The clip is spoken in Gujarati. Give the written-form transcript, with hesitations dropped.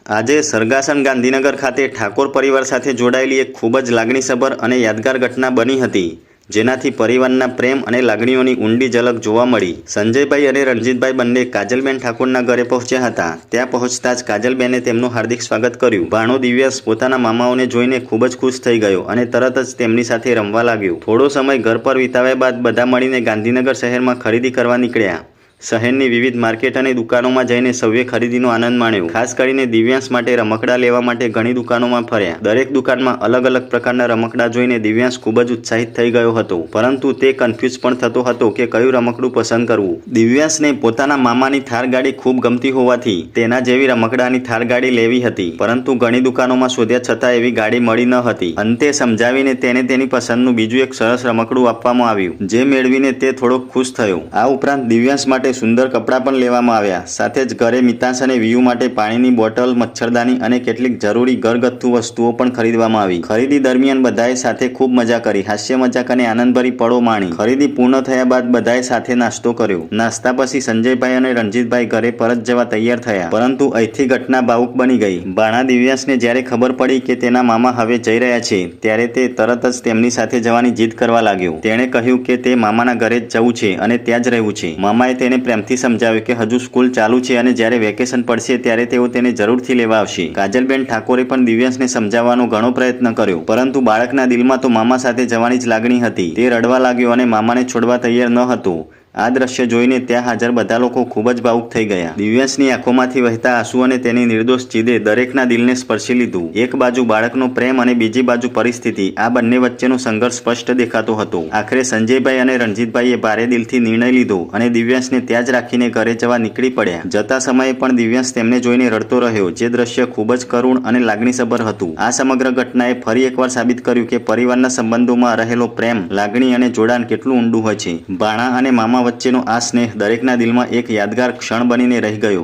આજે સરગાસણ ગાંધીનગર ખાતે ઠાકોર પરિવાર સાથે જોડાયેલી એક ખૂબ જ લાગણીસભર અને યાદગાર ઘટના બની હતી, જેનાથી પરિવારના પ્રેમ અને લાગણીઓની ઊંડી ઝલક જોવા મળી। સંજયભાઈ અને રણજીતભાઈ બંને કાજલબેન ઠાકોરના ઘરે પહોંચ્યા હતા। ત્યાં પહોંચતા જ કાજલબેને તેમનું હાર્દિક સ્વાગત કર્યું। ભાણો દિવ્યાસ પોતાના મામાઓને જોઈને ખૂબ જ ખુશ થઈ ગયો અને તરત જ તેમની સાથે રમવા લાગ્યો। થોડો સમય ઘર પર વિતાવ્યા બાદ બધા મળીને ગાંધીનગર શહેરમાં ખરીદી કરવા નીકળ્યા। શહેરની વિવિધ માર્કેટ અને દુકાનોમાં જઈને સૌએ ખરીદીનો આનંદ માણ્યો। ખાસ કરીને દિવ્યાંશ માટે રમકડા લેવા માટે ઘણી દુકાનોમાં ફર્યા। દરેક દુકાનમાં અલગ અલગ પ્રકારના રમકડા જોઈને દિવ્યાંશ ખૂબ જ ઉત્સાહિત થઈ ગયો હતો, પરંતુ તે કન્ફ્યુઝ પણ થતો હતો કે કયું રમકડું પસંદ કરવું। દિવ્યાંશને પોતાના મામાની થાર ગાડી ખૂબ ગમતી હોવાથી તેના જેવી રમકડાની થાર ગાડી લેવી હતી, પરંતુ ઘણી દુકાનોમાં શોધ્યા છતાં એવી ગાડી મળી ન હતી। અંતે સમજાવીને તેને તેની પસંદનું બીજું એક સરસ રમકડું આપવામાં આવ્યું, જે મેળવીને તે થોડો ખુશ થયો। આ ઉપરાંત દિવ્યાંશ માટે સુંદર કપડાં પણ લેવામાં આવ્યા। સાથે જ ઘરે મિતાંશ અને વિયુ માટે પાણીની બોટલ, મચ્છરદાની અને કેટલીક જરૂરી ઘરગથ્થુ વસ્તુઓ પણ ખરીદવામાં આવી। ખરીદી દરમિયાન બધાએ સાથે ખૂબ મજા કરી, હાસ્ય મજાક અને આનંદભરી પળો માણી। ખરીદી પૂર્ણ થયા બાદ બધાએ સાથે નાસ્તો કર્યો। નાસ્તા પછી સંજયભાઈ અને રણજીતભાઈ ઘરે પરત જવા તૈયાર થયા, પરંતુ અહીંથી ઘટના ભાવુક બની ગઈ। ભાણા દિવ્યાંશને જ્યારે ખબર પડી કે તેના મામા હવે જઈ રહ્યા છે, ત્યારે તે તરત જ તેમની સાથે જવાની જીદ કરવા લાગ્યો। તેણે કહ્યું કે તે મામાના ઘરે જ જવું છે અને ત્યાં જ રહેવું છે। મામાએ તેને પ્રેમથી સમજાવ્યું કે હજુ સ્કૂલ ચાલુ છે અને જ્યારે વેકેશન પડશે ત્યારે તેઓ તેને જરૂરથી લેવા આવશે। કાજલબેન ઠાકોરે પણ દિવ્યાંશને સમજાવવાનો ઘણો પ્રયત્ન કર્યો, પરંતુ બાળકના દિલમાં તો મામા સાથે જવાની જ લાગણી હતી। તે રડવા લાગ્યો અને મામાને છોડવા તૈયાર ન હતો। આ દ્રશ્ય જોઈને ત્યાં હાજર બધા લોકો ખૂબ જ ભાવુક થઈ ગયા। દિવ્યાંશની આંખોમાંથી વહેતા આંસુ અને તેની નિર્દોષ જીદે દરેકના દિલને સ્પર્શી લીધું। એક બાજુ બાળકનો પ્રેમ અને બીજી બાજુ પરિસ્થિતિ, આ બંને વચ્ચેનો સંઘર્ષ સ્પષ્ટ દેખાતો હતો। આખરે સંજયભાઈ અને રણજીતભાઈએ ભારે દિલથી નિર્ણય લીધો અને દિવ્યાંશને ત્યાં જ રાખીને ઘરે જવા નીકળી પડ્યા। જતા સમયે પણ દિવ્યાંશ તેમને જોઈને રડતો રહ્યો, જે દ્રશ્ય ખૂબ જ કરુણ અને લાગણીસભર હતું। આ સમગ્ર ઘટનાએ ફરી એકવાર સાબિત કર્યું કે પરિવારના સંબંધોમાં રહેલો પ્રેમ, લાગણી અને જોડાણ કેટલું ઊંડું હોય છે। ભાણા અને મામા વચ્ચેનો આ સ્નેહ દરેકના દિલમાં એક યાદગાર ક્ષણ બનીને રહી ગયો।